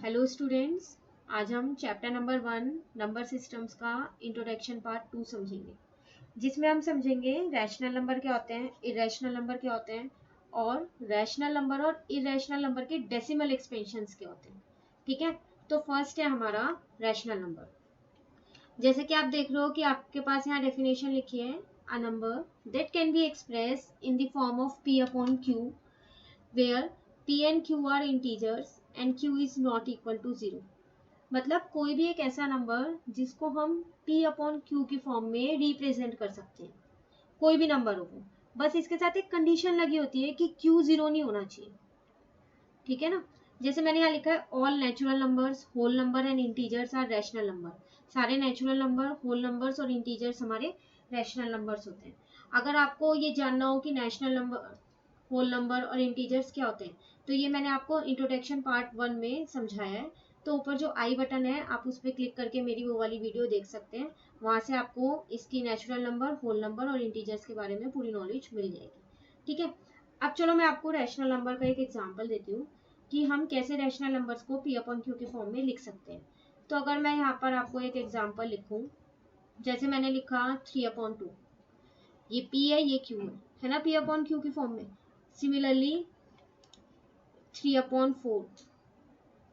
Hello students, आज हम chapter number 1 number systems का इंट्रोडक्शन पार्ट 2 समझेंगे, जिसमें हम समझेंगे रैशनल नंबर क्या होते हैं, इरेशनल नंबर क्या होते हैं और रैशनल नंबर और इरेशनल नंबर के डेसिमल एक्सपेंशंस क्या होते हैं। ठीक है, तो फर्स्ट है हमारा रैशनल नंबर। जैसे कि आप देख रहे हो कि आपके पास यहाँ डेफिनेशन लिखी है, a number that can be express in the form of p upon q where p and q are integers and q is not equal to 0। मतलब कोई भी एक ऐसा नंबर जिसको हम p अपॉन q की फॉर्म में रिप्रेजेंट कर सकते हैं, कोई भी नंबर हो वो, बस इसके साथ एक कंडीशन लगी होती है कि q 0 नहीं होना चाहिए। ठीक है ना, जैसे मैंने यहाँ लिखा है all natural numbers whole number and integers are rational number. सारे नेचुरल नंबर होल नंबर्स और इंटीजर्स हमारे रैशनल नंबर्स होते हैं। अगर आपको ये जानना हो कि नेशनल नंबर होल नंबर और इंटीजर्स क्या होते हैं, तो ये मैंने आपको इंट्रोडक्शन पार्ट 1 में समझाया है। तो ऊपर जो आई बटन है आप उस पर क्लिक करके मेरी वो वाली वीडियो देख सकते हैं, वहां से आपको इसकी नेचुरल नंबर होल नंबर और इंटीजर्स के बारे में पूरी नॉलेज मिल जाएगी। ठीक है, अब चलो मैं आपको रैशनल नंबर का एक एग्जाम्पल देती हूँ कि हम कैसे रैशनल नंबर्स को p अपॉन q के फॉर्म में लिख सकते हैं। तो अगर मैं यहाँ पर आपको एक एग्जाम्पल लिखूँ, जैसे मैंने लिखा 3 अपॉन 2, ये p है ये q है ना, p अपॉन q की फॉर्म में। सिमिलरली 3 अपॉन 4,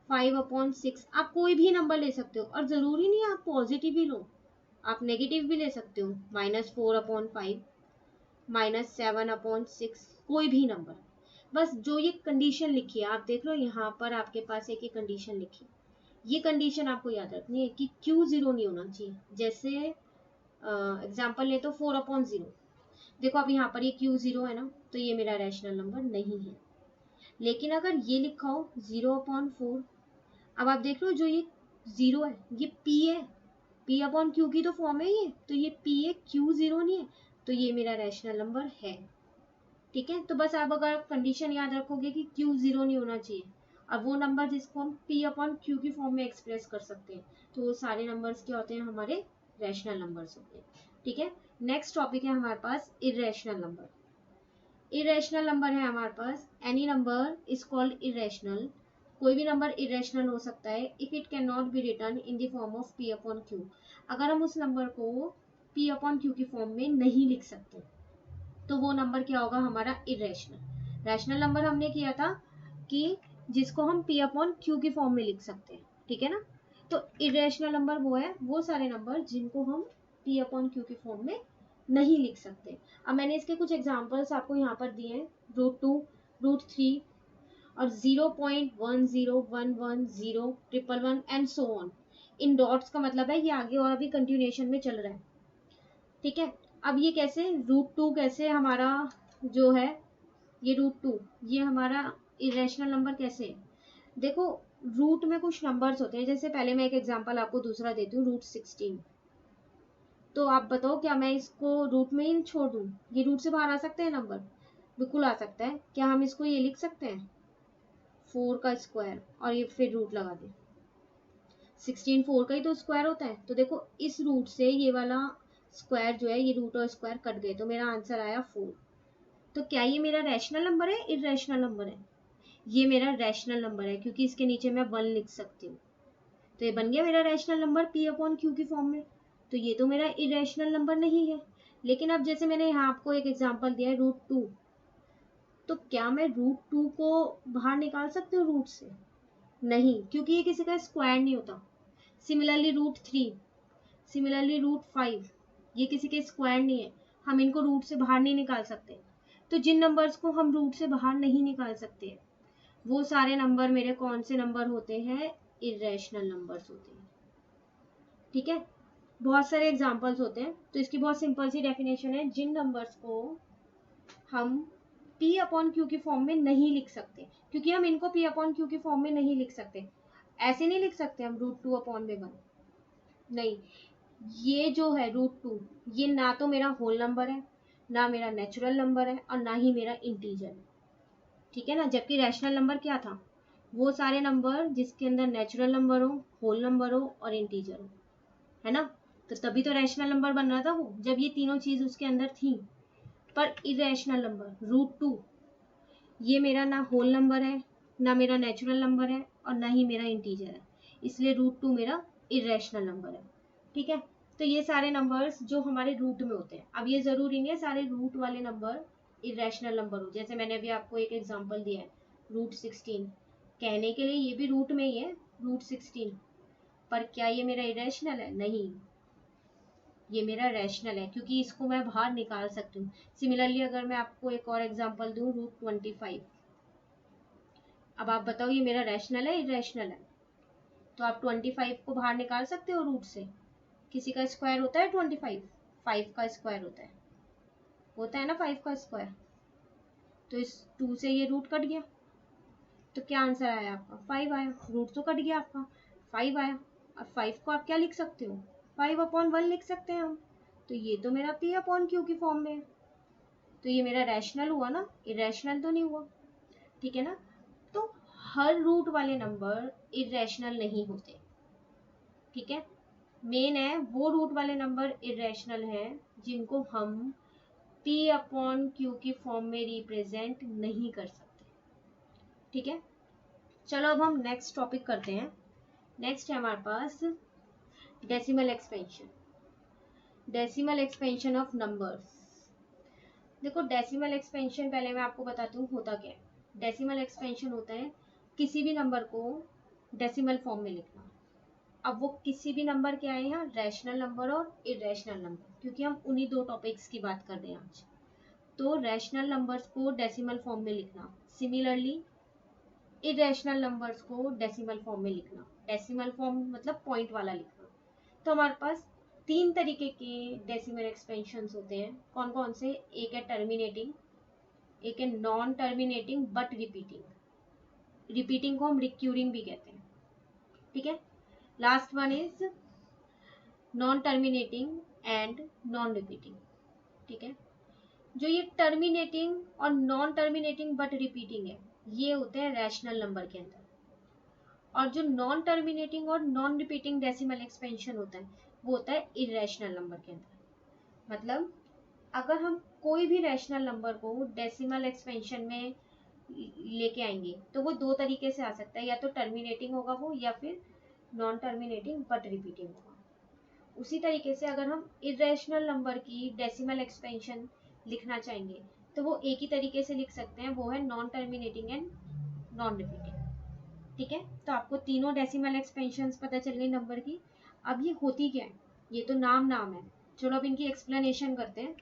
5 अपॉन 6, आप कोई भी नंबर ले सकते हो और जरूरी नहीं आप पॉजिटिव ही लो, आप नेगेटिव भी ले सकते हो। -4 अपॉन 5, -7 अपॉन 6, कोई भी नंबर, बस जो ये कंडीशन लिखी है आप देख लो यहाँ पर आपके पास एक कंडीशन लिखी, ये कंडीशन आपको याद रखनी है कि q 0 नहीं होना चाहिए। जैसे एग्जाम्पल ले तो 4 अपॉन 0, देखो अब यहाँ पर ये q 0 है ना, तो ये मेरा रैशनल नंबर नहीं है। लेकिन अगर ये लिखा हो 0 अपॉन 4, अब आप देख लो जो ये 0 है ये p है, p अपॉन q की तो फॉर्म है ये, तो ये p है, q 0 नहीं है, तो ये मेरा रैशनल नंबर है। ठीक है, तो बस आप अगर कंडीशन याद रखोगे कि q 0 नहीं होना चाहिए, अब वो नंबर जिसको हम p अपॉन q की फॉर्म में एक्सप्रेस कर सकते हैं, तो वो सारे नंबर्स क्या होते हैं, हमारे रैशनल नंबर्स होते हैं। ठीक है, नेक्स्ट टॉपिक है हमारे पास इरेशनल नंबर। इरेशनल नंबर है हमारे पास, any number is called irrational, कोई भी नंबर इरेशनल हो सकता है if it can not be written in the form of p upon q, अगर हम उस नंबर को p अपॉन q की फॉर्म में नहीं लिख सकते तो वो नंबर क्या होगा, हमारा इरेशनल। रैशनल नंबर हमने किया था कि जिसको हम p अपॉन q की फॉर्म में लिख सकते हैं। ठीक है ना, तो इरेशनल नंबर वो है, वो सारे नंबर जिनको हम p अपॉन q की फॉर्म में नहीं लिख सकते। अब मैंने इसके कुछ एग्जांपल्स आपको यहाँ पर दिए हैं, √2, √3 और 0.101110 111 and so on. In dots का मतलब है ये आगे और अभी कंटिन्यूएशन में चल रहा है। ठीक है, अब ये कैसे √2 कैसे हमारा जो है ये √2 ये हमारा इरेशनल नंबर कैसे है, देखो रूट में कुछ नंबर्स होते हैं, जैसे पहले मैं एक एग्जांपल आपको दूसरा देती हूँ, √16। तो आप बताओ क्या मैं इसको रूट में ही छोड़ दूँ, ये रूट से बाहर आ सकते हैं नंबर, बिल्कुल आ सकता है। क्या हम इसको ये लिख सकते हैं 4 का स्क्वायर और ये फिर रूट लगा दें, 16 4 का ही तो स्क्वायर होता है। तो देखो इस रूट से ये वाला स्क्वायर जो है, ये रूट और स्क्वायर कट गए, तो मेरा आंसर आया 4। तो क्या ये मेरा रैशनल नंबर है, इरेशनल नंबर है? ये मेरा रैशनल नंबर है क्योंकि इसके नीचे मैं 1 लिख सकती हूँ, तो ये बन गया मेरा rational number p upon q की फॉर्म में। तो ये तो मेरा इरेशनल नंबर नहीं है। लेकिन अब जैसे मैंने यहाँ आपको एक एग्जांपल दिया है √2, तो क्या मैं √2 को बाहर निकाल सकती हूँ रूट से? नहीं, क्योंकि ये किसी का स्क्वायर नहीं होता। सिमिलरली √3, सिमिलरली √5, ये किसी के स्क्वायर नहीं है, हम इनको रूट से बाहर नहीं निकाल सकते। तो जिन नंबर्स को हम रूट से बाहर नहीं निकाल सकते वो सारे नंबर मेरे कौन से नंबर होते हैं, इरेशनल नंबर्स होते हैं। ठीक है, बहुत सारे एग्जांपल्स होते हैं, तो इसकी बहुत सिंपल सी डेफिनेशन है, जिन नंबर्स को हम p अपॉन q की फॉर्म में नहीं लिख सकते, क्योंकि हम इनको p अपॉन q की फॉर्म में नहीं लिख सकते, ऐसे नहीं लिख सकते हम √2 अपॉन में 1, नहीं, ये जो है √2 ये ना तो मेरा होल नंबर है, ना मेरा नेचुरल नंबर है और ना ही मेरा इंटीजर है। ठीक है ना, जबकि रैशनल नंबर क्या था, वो सारे नंबर जिसके अंदर नेचुरल नंबर हो, होल नंबर हो और इंटीजर हो, है ना, तो तभी तो रैशनल नंबर बन रहा था वो, जब ये तीनों चीज उसके अंदर थी। पर इरेशनल नंबर √2 ये मेरा ना होल नंबर है, ना मेरा नेचुरल नंबर है और ना ही मेरा इंटीजर है, इसलिए √2 मेरा इरेशनल नंबर है। ठीक है, तो ये सारे नंबर्स जो हमारे रूट में होते हैं, अब ये जरूरी नहीं है सारे रूट वाले नंबर इरेशनल नंबर हो। जैसे मैंने अभी आपको एक एग्जांपल दिया है √16, कहने के लिए ये भी रूट में ही है √16, पर क्या ये मेरा इरेशनल है? नहीं, ये मेरा रैशनल है क्योंकि इसको मैं बाहर निकाल सकती हूँ। सिमिलरली अगर मैं आपको एक और एग्जांपल दूं √25, अब आप बताओ ये मेरा रैशनल है इरेशनल है? तो आप 25 को बाहर निकाल सकते हो रूट से। किसी का स्क्वायर होता है 25? 5 का स्क्वायर होता है ना 5 का स्क्वायर। तो इस 2 से ये रूट कट गया, तो क्या आंसर आया आपका? 5 आया। रूट तो कट गया आपका, 5 आया। अब 5 को आप क्या लिख सकते हो? 5/1 लिख सकते हैं हम। तो ये तो मेरा P/Q की फॉर्म में है, तो ये मेरा रैशनल हुआ ना, इरेशनल तो नहीं हुआ। ठीक है ना, तो हर रूट वाले नंबर इरेशनल नहीं होते। ठीक है, मेन है वो रूट वाले नंबर इरेशनल हैं जिनको हम P/Q की फॉर्म में रिप्रेजेंट नहीं कर सकते। ठीक है, चलो अब हम नेक्स्ट टॉपिक करते हैं। नेक्स्ट है हमारे पास decimal expansion. Decimal expansion of numbers. देखो डेसिमल एक्सपेंशन पहले मैं आपको बताती हूँ होता क्या है। डेसिमल एक्सपेंशन होता है किसी भी नंबर को डेसिमल फॉर्म में लिखना। अब वो किसी भी नंबर के आए यहाँ, रैशनल नंबर और इरेशनल नंबर, क्योंकि हम उन्हीं दो टॉपिक्स की बात कर रहे हैं आज। तो रैशनल नंबर्स को डेसिमल फॉर्म में लिखना, सिमिलरली इरेशनल नंबर्स को डेसिमल फॉर्म में लिखना। डेसिमल फॉर्म मतलब पॉइंट वाला लिखना। तो हमारे पास 3 तरीके के डेसिमल एक्सपेंशंस होते हैं। कौन कौन से? एक है टर्मिनेटिंग, एक है non terminating but repeating. Repeating को हम रिक्यूरिंग भी कहते हैं। ठीक है, last one is non terminating and non repeating. ठीक है, जो ये टर्मिनेटिंग और नॉन टर्मिनेटिंग बट रिपीटिंग है, ये होते हैं रैशनल नंबर के अंदर। और जो नॉन टर्मिनेटिंग और नॉन रिपीटिंग डेसिमल एक्सपेंशन होता है वो होता है इरेशनल नंबर के अंदर। मतलब अगर हम कोई भी रैशनल नंबर को डेसिमल एक्सपेंशन में लेके आएंगे तो वो 2 तरीके से आ सकता है, या तो टर्मिनेटिंग होगा वो, या फिर नॉन टर्मिनेटिंग बट रिपीटिंग होगा। उसी तरीके से अगर हम इरेशनल नंबर की डेसिमल एक्सपेंशन लिखना चाहेंगे तो वो एक ही तरीके से लिख सकते हैं, वो है non terminating and non repeating. ठीक है, तो आपको तीनों डेसिमल एक्सपेंशंस पता चल गई नंबर की। अब ये होती क्या है? ये तो नाम है। चलो अब इनकी एक्सप्लेनेशन करते हैं।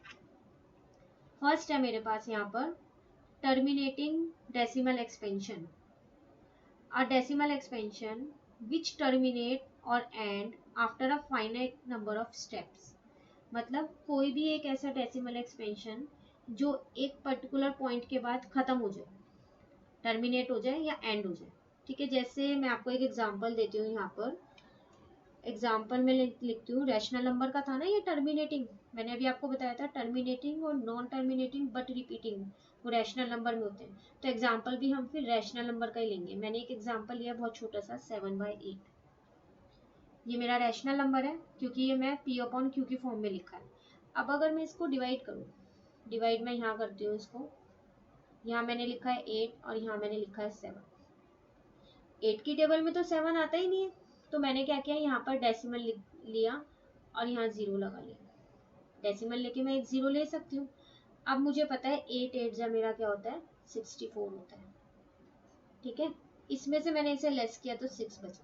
फर्स्ट है मेरे पास यहाँ पर terminating decimal expansion. A decimal expansion which terminate or end after a finite number of steps। मतलब कोई भी एक ऐसा डेसिमल एक्सपेंशन जो एक पर्टिकुलर पॉइंट के बाद खत्म हो जाए, टर्मिनेट हो जाए या एंड हो जाए। ठीक है, जैसे मैं आपको एक एग्जांपल देती हूँ। यहाँ पर एग्जांपल में लिखती हूँ, रैशनल नंबर का था ना ये टर्मिनेटिंग, मैंने अभी आपको बताया था टर्मिनेटिंग और नॉन टर्मिनेटिंग बट रिपीटिंग वो रैशनल नंबर में होते हैं। तो एग्जांपल भी हम फिर रैशनल नंबर का ही लेंगे। मैंने एक एग्जांपल लिया बहुत छोटा सा 7/8। ये मेरा रैशनल नंबर है क्योंकि ये मैं P/Q की फॉर्म में लिखा है। अब अगर मैं इसको डिवाइड करूँ, डिवाइड मैं यहाँ करती हूँ इसको, यहाँ मैंने लिखा है 8 और यहाँ मैंने लिखा है 7। 8 की टेबल में तो 7 आता ही नहीं है, तो मैंने क्या किया, यहाँ पर डेसिमल लिया और यहाँ 0 लगा लिया। डेसिमल लेके मैं एक 0 ले सकती हूँ। अब मुझे पता है 8 8 जा मेरा क्या होता है, 64 होता है। ठीक है, इसमें से मैंने इसे लेस किया तो 6 बचा।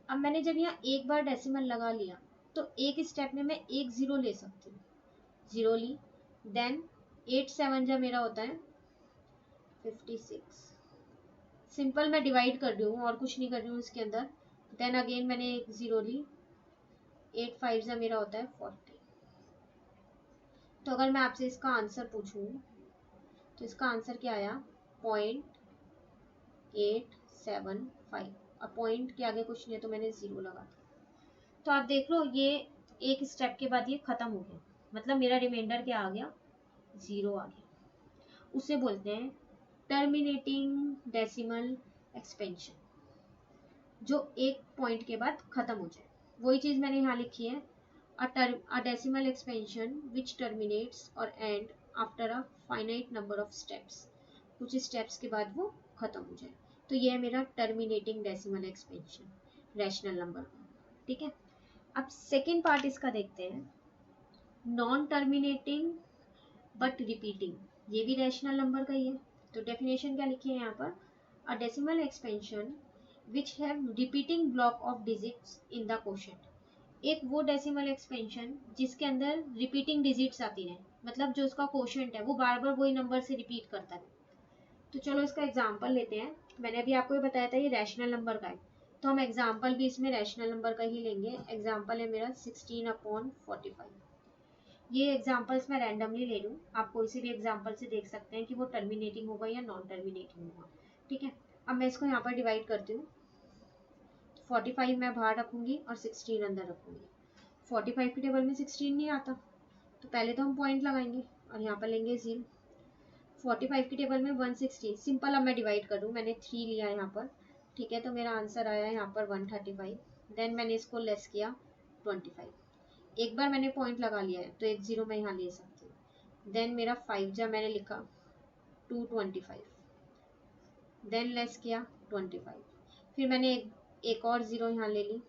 अब मैंने जब यहाँ एक बार डेसिमल लगा लिया तो एक स्टेप में मैं एक 0 ले सकती हूँ। 0 ली, देन 8 7 जा मेरा होता है 56। सिंपल मैं डिवाइड कर रही हूँ और कुछ नहीं कर रही हूँ इसके अंदर। देन अगेन मैंने एक 0 ली, 8 5 जा मेरा होता है 40। तो अगर मैं आपसे इसका आंसर पूछूं तो इसका आंसर क्या आया, 0.875। और पॉइंट के आगे कुछ नहीं है तो मैंने 0 लगा दिया। तो आप देख लो ये एक स्टेप के बाद ये खत्म हो गया, मतलब मेरा रिमाइंडर क्या आ गया, 0 आ गया। उसे बोलते हैं टर्मिनेटिंग डेसिमल एक्सपेंशन, जो एक पॉइंट के बाद खत्म हो जाए। वही चीज मैंने यहाँ लिखी है, a decimal expansion which terminates or end after a finite number of steps। कुछ स्टेप्स के बाद वो खत्म हो जाए। तो ये है मेरा terminating decimal expansion rational number का। ठीक है, अब सेकेंड पार्ट इसका देखते हैं, नॉन टर्मिनेटिंग बट रिपीटिंग, ये भी रैशनल नंबर का ही है। तो डेफिनेशन क्या लिखी है यहाँ पर, a decimal expansion which have repeating block of digits in the quotient, एक वो डेसिमल एक्सपेंशन जिसके अंदर रिपीटिंग डिजिट्स आती रहे, मतलब जो उसका क्वोशंट है वो बार बार वही नंबर से रिपीट करता है। तो चलो इसका एग्जांपल लेते हैं। मैंने अभी आपको ये बताया था ये रैशनल नंबर का है, तो हम एग्जांपल भी इसमें रैशनल नंबर का ही लेंगे। एग्जांपल है मेरा 16/45। ये एग्जांपल्स मैं रैंडमली ले लूँ, आप कोई सी भी एग्जांपल से देख सकते हैं कि वो टर्मिनेटिंग होगा या नॉन टर्मिनेटिंग होगा। ठीक है, अब मैं इसको यहाँ पर डिवाइड करती हूँ। 45 मैं बाहर रखूंगी और 16 अंदर रखूंगी। 45 की टेबल में 16 नहीं आता, तो पहले तो हम पॉइंट लगाएंगे और यहाँ पर लेंगे 0। 45 की टेबल में 160, सिंपल। अब मैं डिवाइड कर दूँ, मैंने 3 लिया यहाँ पर। ठीक है, तो मेरा आंसर आया यहाँ पर 135। देन मैंने इसको लेस किया 25, एक बार मैंने पॉइंट लगा लिया है तो एक 0 मैं यहाँ ले सकती हूँ। देन मेरा 5 जब मैंने लिखा 225, देन लेस किया 25, फिर मैंने एक और 0 यहाँ ले ली,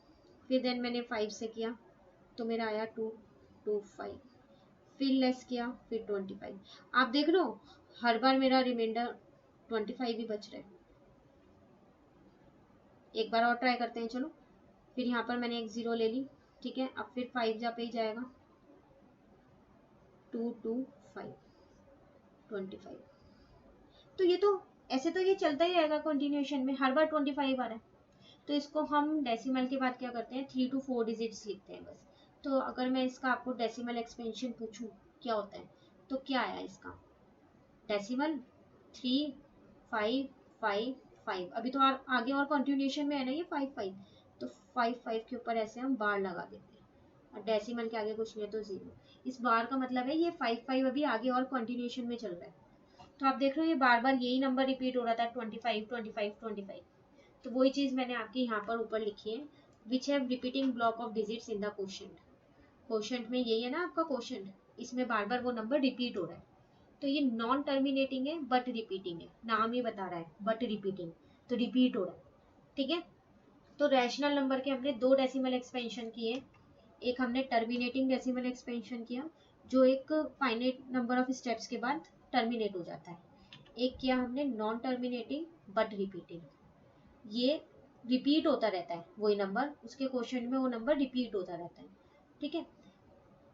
फिर देन मैंने 5 से किया तो मेरा आया 225, फिर लेस किया, फिर 25। आप देख रहे हो हर बार मेरा रिमाइंडर 25 ही बच रहा है। एक बार और ट्राई करते हैं, चलो। फिर यहाँ पर मैंने एक 0 ले ली, ठीक है। अब फिर 5 जहाँ पे ही जाएगा 225, 25। तो ये तो ऐसे तो ये चलता ही रहेगा कंटिन्यूएशन में, हर बार 25 आ रहा है। तो इसको हम डेसिमल के बाद क्या करते हैं, 3 to 4 डिजिट्स लिखते हैं बस। तो अगर मैं इसका आपको डेसिमल एक्सपेंशन पूछूं क्या होता है, तो क्या आया इसका डेसिमल 3 5 5 5। अभी तो आगे और कंटिन्यूएशन में है ना ये 5 5, तो 5 5 के ऊपर ऐसे हम बार लगा देते हैं और डेसिमल के आगे कुछ नहीं तो 0। इस बार का मतलब है ये 5 5 अभी आगे और कंटिन्यूएशन में चल रहा है। तो आप देख रहे हो ये बार बार यही नंबर रिपीट हो रहा था 25 25 25। तो वही चीज मैंने आपकी यहाँ पर ऊपर लिखी है, which have repeating block of digits in the quotient. Quotient में यही है ना आपका क्वोशंट, इसमें बार बार वो नंबर रिपीट हो रहा है। तो ये नॉन टर्मिनेटिंग है बट रिपीटिंग है, नाम ही बता रहा है बट रिपीटिंग, तो रिपीट हो रहा है। ठीक है, तो रैशनल नंबर के हमने 2 डेसिमल एक्सपेंशन किए। एक हमने टर्मिनेटिंग डेसिमल एक्सपेंशन किया जो एक फाइनाइट नंबर ऑफ स्टेप्स के बाद टर्मिनेट हो जाता है। एक किया हमने नॉन टर्मिनेटिंग बट रिपीटिंग, ये रिपीट होता रहता है वही नंबर, उसके क्वेश्चन में वो नंबर रिपीट होता रहता है। ठीक है,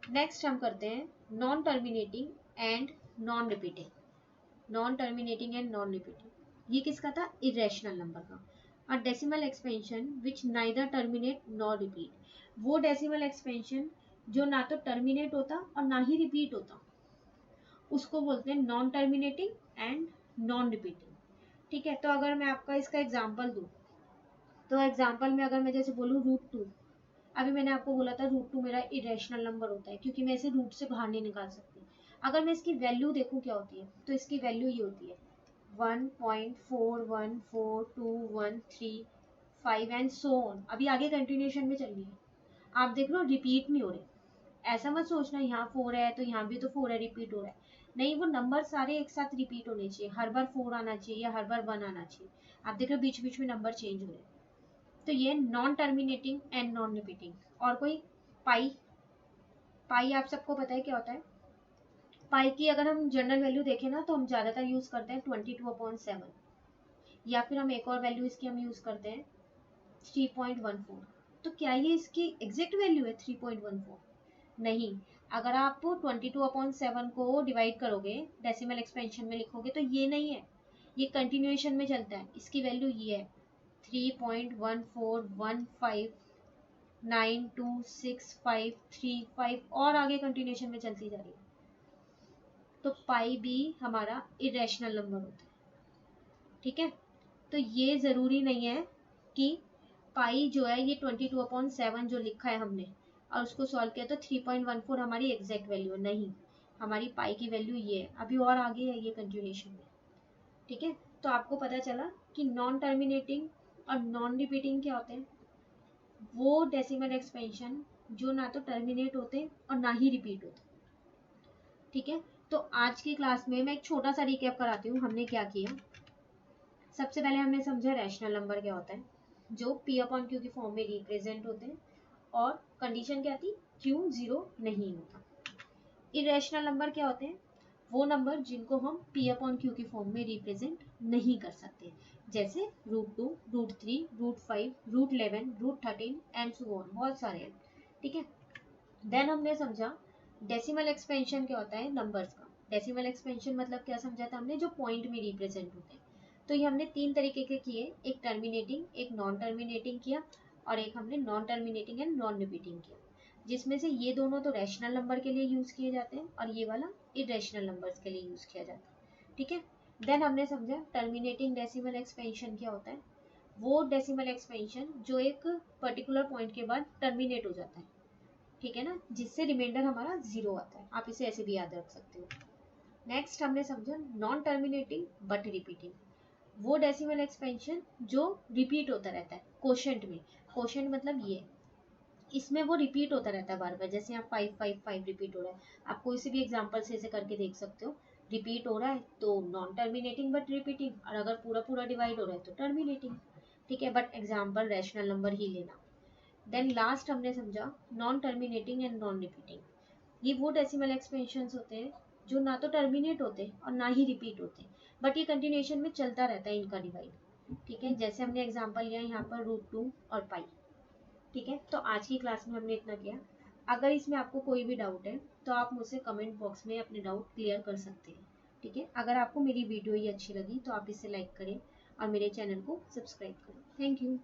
नेक्स्ट हम करते हैं non terminating and non repeating. Non terminating and non repeating ये किसका था, इरेशनल नंबर का। A decimal expansion which neither terminate nor repeat, वो डेसिमल एक्सपेंशन जो ना तो टर्मिनेट होता और ना ही रिपीट होता, उसको बोलते हैं non terminating and non repeating. ठीक है, तो अगर मैं आपका इसका एग्जांपल दूं, तो एग्जांपल में अगर मैं जैसे बोलूँ √2, अभी मैंने आपको बोला था √2 मेरा इरेशनल नंबर होता है क्योंकि मैं इसे रूट से बाहर नहीं निकाल सकती। अगर मैं इसकी वैल्यू देखूं क्या होती है, तो इसकी वैल्यू ये होती है 1.4142135 एंड सो ऑन। अभी आगे कंटिन्यूएशन में चल रही है, आप देख लो रिपीट नहीं हो रहे। ऐसा मत सोचना यहाँ 4 है तो यहाँ भी तो 4 है रिपीट हो रहा है, नहीं, वो नंबर सारे एक साथ रिपीट होने चाहिए, हर बार 4 आना चाहिए या हर बार 1 आना चाहिए। आप देख रहे हो बीच बीच में नंबर चेंज हो रहे हैं। तो ये non terminating and non repeating. और कोई पाई, पाई आप सबको पता है क्या होता है। पाई की अगर हम जनरल वैल्यू देखें ना तो हम ज़्यादातर यूज़ करते हैं 22/7, या फिर हम एक और वैल्यू इसकी हम यूज़ करते हैं 3.14। तो क्या ये इसकी एग्जैक्ट वैल्यू है 3.14? नहीं, अगर आप 22/7 को डिवाइड करोगे डेसिमल एक्सपेंशन में लिखोगे तो ये नहीं है, ये कंटिन्यूएशन में चलता है। इसकी वैल्यू ये है 3.1415926535 और आगे कंटिन्यूएशन में चलती जा रही है। तो पाई भी हमारा इरेशनल नंबर होता है। ठीक है, तो ये ज़रूरी नहीं है कि पाई जो है ये 22/7 जो लिखा है हमने और उसको सॉल्व किया तो 3.14 हमारी एग्जैक्ट वैल्यू है, नहीं, हमारी पाई की वैल्यू ये है, अभी और आगे है ये कंटिन्यूएशन में। ठीक है, तो आपको पता चला कि नॉन टर्मिनेटिंग और नॉन रिपीटिंग क्या होते हैं, वो डेसिमल एक्सपेंशन जो ना तो टर्मिनेट होते और ना ही रिपीट होते। ठीक है, तो आज की क्लास में मैं एक छोटा सा रिकैप कराती हूँ हमने क्या किया। सबसे पहले हमने समझा रैशनल नंबर क्या होता है, जो पी अपॉन क्यू की फॉर्म में रिप्रेजेंट होते हैं, और कंडीशन क्या थी, क्यू जीरो नहीं होता। इरेशनल नंबर क्या होते हैं, वो नंबर जिनको हम पी अपॉन क्यू की फॉर्म में रिप्रेजेंट नहीं कर सकते, जैसे √2, √3, √5, √11, √13 एंड सो ऑन, बहुत सारे हैं, ठीक है। देन हमने समझा डेसिमल एक्सपेंशन क्या होता है नंबर्स का। डेसिमल एक्सपेंशन मतलब क्या समझा था हमने, जो पॉइंट में रिप्रेजेंट होते हैं। तो ये हमने 3 तरीके के किए, एक टर्मिनेटिंग, एक नॉन टर्मिनेटिंग किया, और एक हमने non terminating and non repeating किया, जिसमें से ये दोनों तो रैशनल नंबर के लिए यूज किए जाते हैं और ये वाला इरेशनल नंबर्स के लिए यूज किया जाता है, ठीक है। देन हमने समझा टर्मिनेटिंग डेसिमल एक्सपेंशन क्या होता है, वो डेसिमल एक्सपेंशन जो एक पर्टिकुलर पॉइंट के बाद टर्मिनेट हो जाता है, ठीक है ना, जिससे रिमाइंडर हमारा 0 आता है। आप इसे ऐसे भी याद रख सकते हो। नेक्स्ट हमने समझा नॉन टर्मिनेटिंग बट रिपीटिंग, वो डेसिमल एक्सपेंशन जो रिपीट होता रहता है कोशेंट में। कोशेंट मतलब ये, इसमें वो रिपीट होता रहता है बार बार, जैसे यहाँ 5 रिपीट हो रहा है, आप कोई से भी एग्जाम्पल से ऐसे करके देख सकते हो। रिपीट हो रहा है तो नॉन टर्मिनेटिंग बट रिपीटिंग, और अगर पूरा पूरा डिवाइड हो रहा है तो टर्मिनेटिंग, ठीक है, बट एग्जाम्पल रैशनल नंबर ही लेना। देन लास्ट हमने समझा non terminating and non repeating, ये वो डेसिमल एक्सपेंशंस होते हैं जो ना तो टर्मिनेट होते और ना ही रिपीट होते, बट ये कंटिन्यूएशन में चलता रहता है इनका डिवाइड, ठीक है। जैसे हमने एग्जांपल लिया यहाँ पर √2 और पाई, ठीक है। तो आज की क्लास में हमने इतना किया। अगर इसमें आपको कोई भी डाउट है तो आप मुझसे कमेंट बॉक्स में अपने डाउट क्लियर कर सकते हैं, ठीक है। अगर आपको मेरी वीडियो ये अच्छी लगी तो आप इसे लाइक करें और मेरे चैनल को सब्सक्राइब करें। Thank you.